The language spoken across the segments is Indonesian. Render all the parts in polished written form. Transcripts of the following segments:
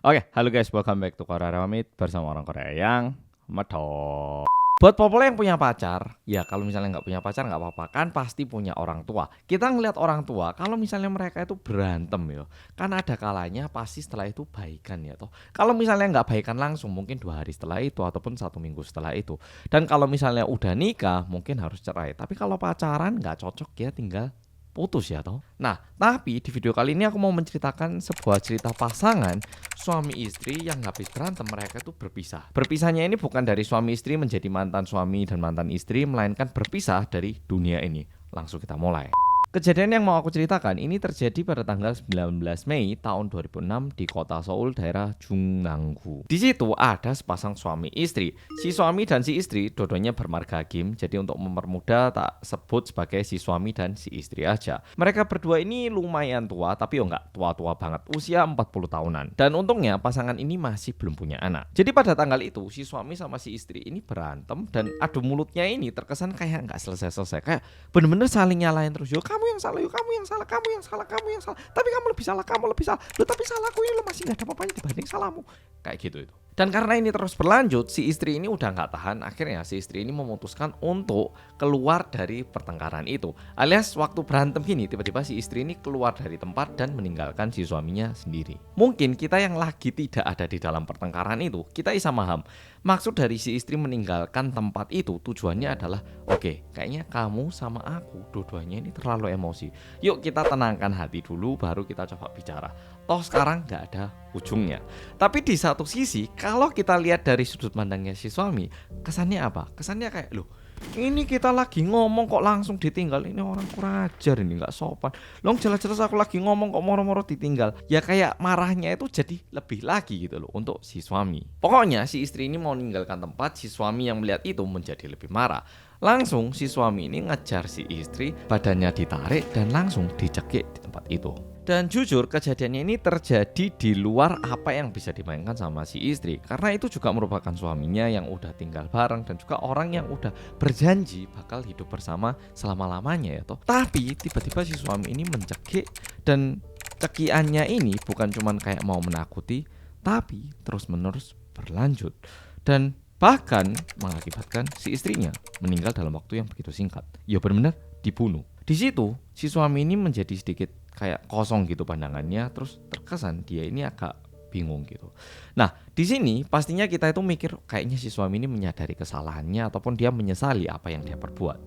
Oke, halo guys, welcome back to Korea Ramit bersama orang Korea yang medok. Buat popole yang punya pacar, ya kalau misalnya nggak punya pacar nggak apa-apa, kan pasti punya orang tua. Kita ngelihat orang tua, kalau misalnya mereka itu berantem ya, kan ada kalanya pasti setelah itu baikan ya toh. Kalau misalnya nggak baikan langsung, mungkin 2 hari setelah itu ataupun 1 minggu setelah itu. Dan kalau misalnya udah nikah, mungkin harus cerai. Tapi kalau pacaran nggak cocok ya tinggal putus ya toh. Nah, tapi di video kali ini aku mau menceritakan sebuah cerita pasangan suami istri yang habis berantem mereka itu berpisah. Berpisahnya ini bukan dari suami istri menjadi mantan suami dan mantan istri, melainkan berpisah dari dunia ini. Langsung kita mulai. Kejadian yang mau aku ceritakan ini terjadi pada tanggal 19 Mei tahun 2006 di kota Seoul daerah Jungnanggu. Di situ ada sepasang suami istri. Si suami dan si istri dua-duanya bermarga Kim, jadi untuk mempermudah tak sebut sebagai si suami dan si istri aja. Mereka berdua ini lumayan tua, tapi enggak tua-tua banget, usia 40 tahunan. Dan untungnya pasangan ini masih belum punya anak. Jadi pada tanggal itu si suami sama si istri ini berantem dan adu mulutnya ini terkesan kayak nggak selesai-selesai. Kayak bener-bener saling nyalain terus. Yo kamu yang salah, yuk kamu yang salah, kamu yang salah, kamu yang salah. Tapi kamu lebih salah, kamu lebih salah. Loh tapi salahku ini lo masih nggak ada apa-apanya dibanding salahmu. Kayak gitu itu. Dan karena ini terus berlanjut, si istri ini udah nggak tahan. Akhirnya si istri ini memutuskan untuk keluar dari pertengkaran itu. Alias waktu berantem gini, tiba-tiba si istri ini keluar dari tempat dan meninggalkan si suaminya sendiri. Mungkin kita yang lagi tidak ada di dalam pertengkaran itu, kita bisa paham. Maksud dari si istri meninggalkan tempat itu tujuannya adalah, oke, kayaknya kamu sama aku dua-duanya ini terlalu emosi. Yuk kita tenangkan hati dulu, baru kita coba bicara. Toh sekarang nggak ada ujungnya. Tapi di satu sisi, kalau kita lihat dari sudut pandangnya si suami, kesannya apa? Kesannya kayak, loh, ini kita lagi ngomong kok langsung ditinggal. Ini orang kurang ajar, ini nggak sopan. Loh jelas-jelas aku lagi ngomong kok moro-moro ditinggal. Ya kayak marahnya itu jadi lebih lagi gitu loh untuk si suami. Pokoknya si istri ini mau meninggalkan tempat, si suami yang melihat itu menjadi lebih marah. Langsung si suami ini ngejar si istri, badannya ditarik dan langsung dicekik di tempat itu. Dan jujur kejadiannya ini terjadi di luar apa yang bisa dimainkan sama si istri. Karena itu juga merupakan suaminya yang udah tinggal bareng dan juga orang yang udah berjanji bakal hidup bersama selama-lamanya ya toh. Tapi tiba-tiba si suami ini mencekik dan cekiannya ini bukan cuman kayak mau menakuti, tapi terus-menerus berlanjut. Dan bahkan mengakibatkan si istrinya meninggal dalam waktu yang begitu singkat. Ya benar-benar dibunuh. Di situ si suami ini menjadi sedikit kayak kosong gitu pandangannya, terus terkesan dia ini agak bingung gitu. Nah, di sini pastinya kita itu mikir kayaknya si suami ini menyadari kesalahannya ataupun dia menyesali apa yang dia perbuat.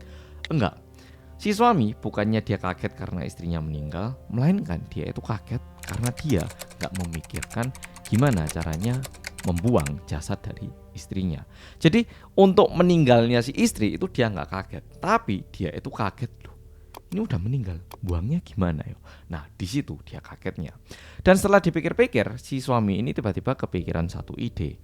Enggak. Si suami bukannya dia kaget karena istrinya meninggal, melainkan dia itu kaget karena dia nggak memikirkan gimana caranya membuang jasad dari istrinya. Jadi untuk meninggalnya si istri itu dia nggak kaget, tapi dia itu kaget loh. Ini udah meninggal, buangnya gimana yo? Nah di situ dia kagetnya. Dan setelah dipikir-pikir, si suami ini tiba-tiba kepikiran satu ide.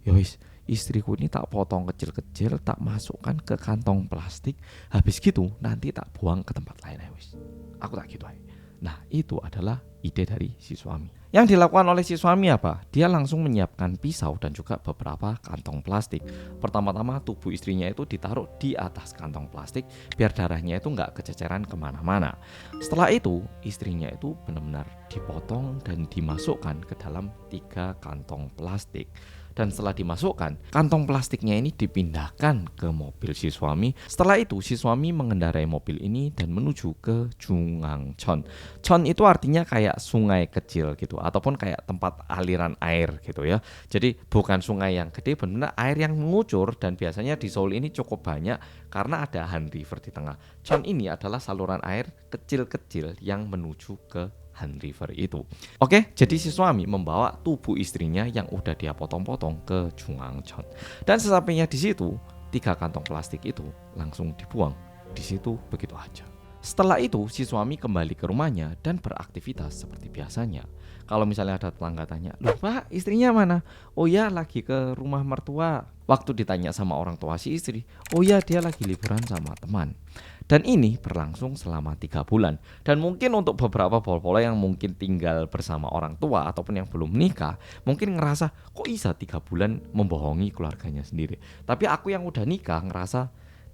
Yowis, istriku ini tak potong kecil-kecil, tak masukkan ke kantong plastik. Habis gitu nanti tak buang ke tempat lain. Yowis, aku tak gitu aja. Nah itu adalah ide dari si suami. Yang dilakukan oleh si suami apa? Dia langsung menyiapkan pisau dan juga beberapa kantong plastik. Pertama-tama tubuh istrinya itu ditaruh di atas kantong plastik biar darahnya itu nggak kececeran kemana-mana. Setelah itu istrinya itu benar-benar dipotong dan dimasukkan ke dalam 3 kantong plastik. Dan setelah dimasukkan, kantong plastiknya ini dipindahkan ke mobil si suami. Setelah itu si suami mengendarai mobil ini dan menuju ke Jungangcheon. Cheon itu artinya kayak sungai kecil gitu, ataupun kayak tempat aliran air gitu ya. Jadi bukan sungai yang gede, benar-benar air yang mengucur. Dan biasanya di Seoul ini cukup banyak karena ada Han River di tengah. Cheon ini adalah saluran air kecil-kecil yang menuju ke Han River itu. Oke, jadi si suami membawa tubuh istrinya yang udah dia potong-potong ke Jungangcheon. Dan sesampainya di situ, 3 kantong plastik itu langsung dibuang di situ begitu aja. Setelah itu si suami kembali ke rumahnya dan beraktivitas seperti biasanya. Kalau misalnya ada tetangga tanya, "Loh Pak, istrinya mana?" "Oh ya, lagi ke rumah mertua." Waktu ditanya sama orang tua si istri, "Oh ya, dia lagi liburan sama teman." Dan ini berlangsung selama 3 bulan. Dan mungkin untuk beberapa pol-pol yang mungkin tinggal bersama orang tua ataupun yang belum menikah, mungkin ngerasa kok bisa 3 bulan membohongi keluarganya sendiri. Tapi aku yang udah nikah ngerasa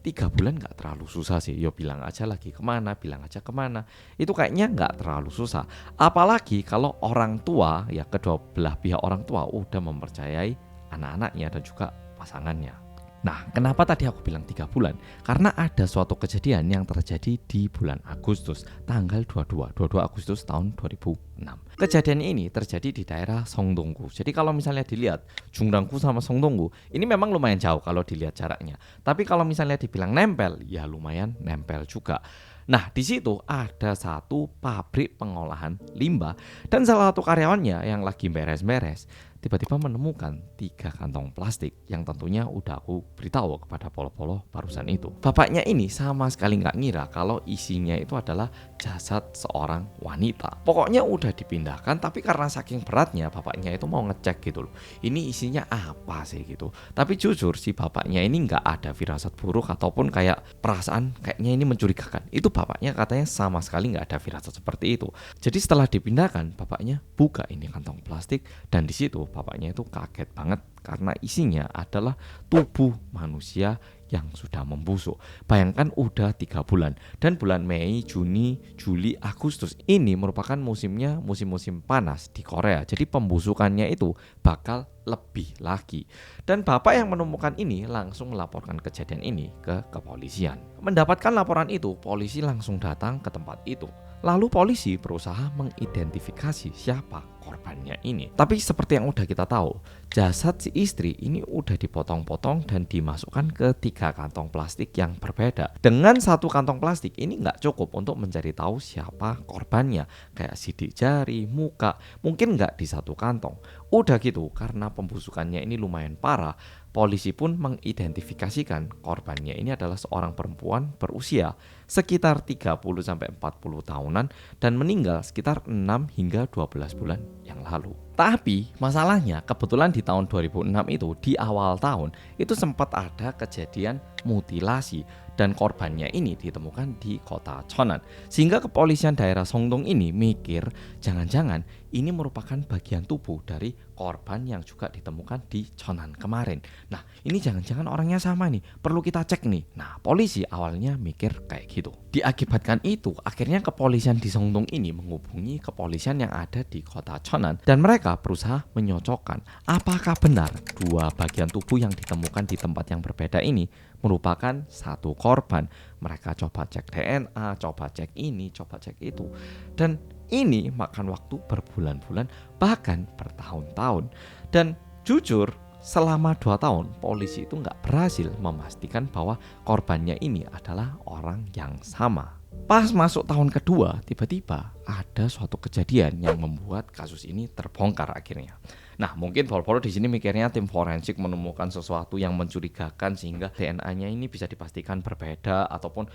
3 bulan nggak terlalu susah sih. Yo bilang aja lagi kemana, bilang aja kemana. Itu kayaknya nggak terlalu susah. Apalagi kalau orang tua, ya kedua belah pihak orang tua udah mempercayai anak-anaknya dan juga pasangannya. Nah, kenapa tadi aku bilang 3 bulan? Karena ada suatu kejadian yang terjadi di bulan Agustus, tanggal 22 Agustus tahun 2006. Kejadian ini terjadi di daerah Songdonggu. Jadi kalau misalnya dilihat Jungranggu sama Songdonggu, ini memang lumayan jauh kalau dilihat jaraknya. Tapi kalau misalnya dibilang nempel, ya lumayan nempel juga. Nah, di situ ada satu pabrik pengolahan limbah dan salah satu karyawannya yang lagi beres-beres tiba-tiba menemukan 3 kantong plastik yang tentunya udah aku beritahu kepada polo-polo barusan itu. Bapaknya ini sama sekali nggak ngira kalau isinya itu adalah jasad seorang wanita. Pokoknya udah dipindahkan, tapi karena saking beratnya bapaknya itu mau ngecek gitu loh. Ini isinya apa sih gitu. Tapi jujur si bapaknya ini nggak ada firasat buruk ataupun kayak perasaan kayaknya ini mencurigakan. Itu bapaknya katanya sama sekali nggak ada firasat seperti itu. Jadi setelah dipindahkan, bapaknya buka ini kantong plastik dan di situ bapaknya itu kaget banget karena isinya adalah tubuh manusia yang sudah membusuk. Bayangkan udah 3 bulan dan bulan Mei, Juni, Juli, Agustus ini merupakan musim-musim panas di Korea. Jadi pembusukannya itu bakal lebih lagi. Dan bapak yang menemukan ini langsung melaporkan kejadian ini ke kepolisian. Mendapatkan laporan itu, polisi langsung datang ke tempat itu. Lalu polisi berusaha mengidentifikasi siapa korbannya ini. Tapi seperti yang udah kita tahu, jasad si istri ini udah dipotong-potong dan dimasukkan ke 3 kantong plastik yang berbeda. Dengan 1 kantong plastik ini nggak cukup untuk mencari tahu siapa korbannya. Kayak sidik jari, muka, mungkin nggak di 1 kantong. Udah gitu, karena pembusukannya ini lumayan parah, polisi pun mengidentifikasikan korbannya ini adalah seorang perempuan berusia sekitar 30-40 tahunan dan meninggal sekitar 6 hingga 12 bulan yang lalu. Tapi masalahnya kebetulan di tahun 2006 itu di awal tahun itu sempat ada kejadian mutilasi dan korbannya ini ditemukan di kota Cheonan. Sehingga kepolisian daerah Songdong ini mikir jangan-jangan ini merupakan bagian tubuh dari korban yang juga ditemukan di Cheonan kemarin. Nah, ini jangan-jangan orangnya sama nih, perlu kita cek nih. Nah, polisi awalnya mikir kayak gitu. Diakibatkan itu, akhirnya kepolisian di Songdong ini menghubungi kepolisian yang ada di kota Cheonan dan mereka berusaha menyocokkan apakah benar 2 bagian tubuh yang ditemukan di tempat yang berbeda ini merupakan satu korban. Mereka coba cek DNA, coba cek ini, coba cek itu. Dan ini makan waktu berbulan-bulan, bahkan bertahun-tahun. Dan jujur, selama 2 tahun polisi itu nggak berhasil memastikan bahwa korbannya ini adalah orang yang sama. Pas masuk tahun kedua, tiba-tiba ada suatu kejadian yang membuat kasus ini terbongkar akhirnya. Nah, mungkin polo-polo di sini mikirnya tim forensik menemukan sesuatu yang mencurigakan sehingga DNA-nya ini bisa dipastikan berbeda, ataupun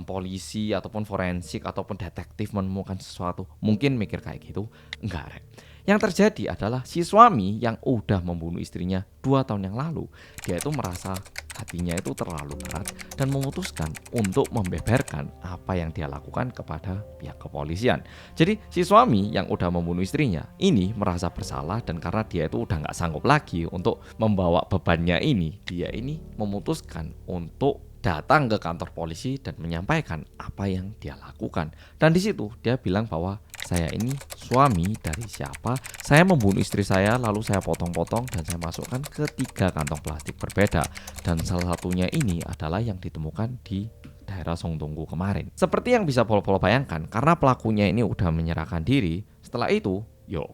polisi ataupun forensik ataupun detektif menemukan sesuatu. Mungkin mikir kayak gitu. Enggak, Rek. Yang terjadi adalah si suami yang udah membunuh istrinya 2 tahun yang lalu, dia itu merasa hatinya itu terlalu berat dan memutuskan untuk membeberkan apa yang dia lakukan kepada pihak kepolisian. Jadi si suami yang udah membunuh istrinya ini merasa bersalah dan karena dia itu udah gak sanggup lagi untuk membawa bebannya ini, dia ini memutuskan untuk datang ke kantor polisi dan menyampaikan apa yang dia lakukan. Dan di situ dia bilang bahwa saya ini suami dari siapa, saya membunuh istri saya lalu saya potong-potong dan saya masukkan ke 3 kantong plastik berbeda. Dan salah satunya ini adalah yang ditemukan di daerah Songdonggu kemarin. Seperti yang bisa polo-polo bayangkan, karena pelakunya ini udah menyerahkan diri, setelah itu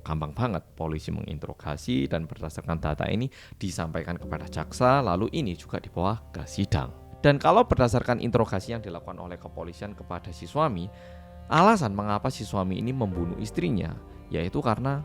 gampang banget polisi menginterogasi dan berdasarkan data ini disampaikan kepada jaksa, lalu ini juga dibawa ke sidang. Dan kalau berdasarkan interogasi yang dilakukan oleh kepolisian kepada si suami, alasan mengapa si suami ini membunuh istrinya yaitu karena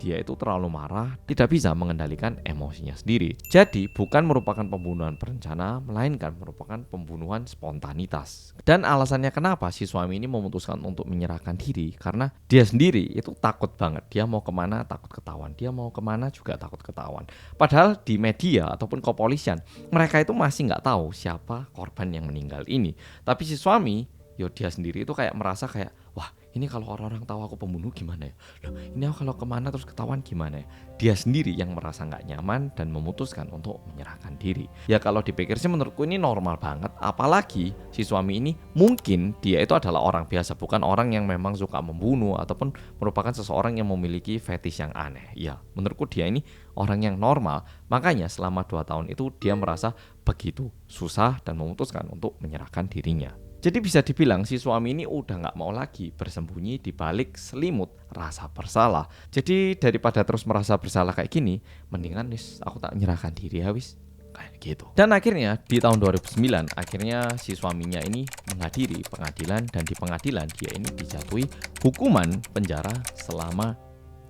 dia itu terlalu marah, tidak bisa mengendalikan emosinya sendiri. Jadi bukan merupakan pembunuhan berencana, melainkan merupakan pembunuhan spontanitas. Dan alasannya kenapa si suami ini memutuskan untuk menyerahkan diri, karena dia sendiri itu takut banget. Dia mau kemana takut ketahuan, dia mau kemana juga takut ketahuan. Padahal di media ataupun kepolisian, mereka itu masih nggak tahu siapa korban yang meninggal ini. Tapi si suami, dia sendiri itu kayak merasa kayak, wah ini kalau orang-orang tahu aku pembunuh gimana ya? Loh, ini aku kalau kemana terus ketahuan gimana ya? Dia sendiri yang merasa nggak nyaman dan memutuskan untuk menyerahkan diri. Ya kalau dipikir sih menurutku ini normal banget. Apalagi si suami ini mungkin dia itu adalah orang biasa, bukan orang yang memang suka membunuh ataupun merupakan seseorang yang memiliki fetish yang aneh. Ya menurutku dia ini orang yang normal. Makanya selama 2 tahun itu dia merasa begitu susah dan memutuskan untuk menyerahkan dirinya. Jadi bisa dibilang si suami ini udah gak mau lagi bersembunyi di balik selimut rasa bersalah. Jadi daripada terus merasa bersalah kayak gini, mendingan wis aku tak menyerahkan diri ya wis. Kayak gitu. Dan akhirnya di tahun 2009 akhirnya si suaminya ini menghadiri pengadilan dan di pengadilan dia ini dijatuhi hukuman penjara selama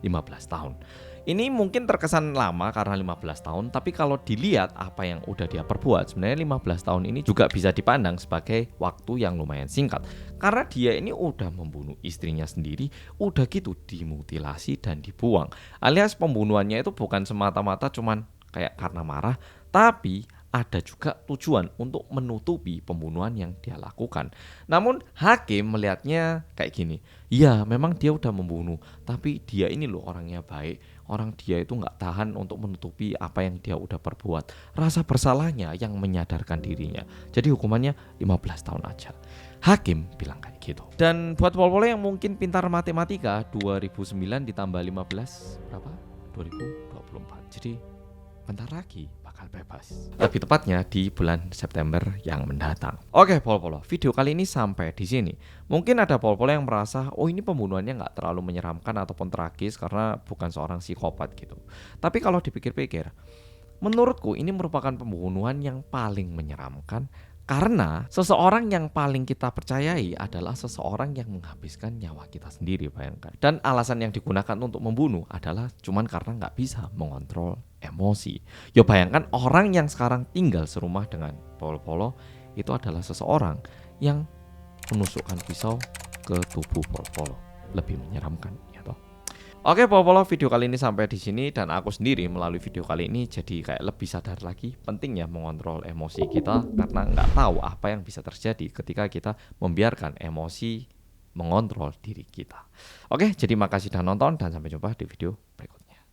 15 tahun. Ini mungkin terkesan lama karena 15 tahun, tapi kalau dilihat apa yang udah dia perbuat, sebenarnya 15 tahun ini juga bisa dipandang sebagai waktu yang lumayan singkat. Karena dia ini udah membunuh istrinya sendiri, udah gitu dimutilasi dan dibuang. Alias pembunuhannya itu bukan semata-mata cuman kayak karena marah, tapi ada juga tujuan untuk menutupi pembunuhan yang dia lakukan. Namun hakim melihatnya kayak gini, ya memang dia udah membunuh, tapi dia ini loh orangnya baik, orang dia itu nggak tahan untuk menutupi apa yang dia udah perbuat. Rasa bersalahnya yang menyadarkan dirinya. Jadi hukumannya 15 tahun aja. Hakim bilang kayak gitu. Dan buat pol-pol yang mungkin pintar matematika, 2009 ditambah 15 berapa? 2024. Jadi bentar lagi bakal bebas. Lebih tepatnya di bulan September yang mendatang. Oke, pol-pol, video kali ini sampai di sini. Mungkin ada pol-pol yang merasa, oh ini pembunuhannya nggak terlalu menyeramkan ataupun tragis karena bukan seorang psikopat gitu. Tapi kalau dipikir-pikir, menurutku ini merupakan pembunuhan yang paling menyeramkan. Karena seseorang yang paling kita percayai adalah seseorang yang menghabiskan nyawa kita sendiri, bayangkan. Dan alasan yang digunakan untuk membunuh adalah cuman karena nggak bisa mengontrol emosi. Yo bayangkan orang yang sekarang tinggal serumah dengan Polo-Polo itu adalah seseorang yang menusukkan pisau ke tubuh Polo-Polo. Lebih menyeramkan, ya toh. Oke, Polo, video kali ini sampai di sini dan aku sendiri melalui video kali ini jadi kayak lebih sadar lagi pentingnya mengontrol emosi kita karena nggak tahu apa yang bisa terjadi ketika kita membiarkan emosi mengontrol diri kita. Oke, jadi makasih sudah nonton dan sampai jumpa di video berikutnya.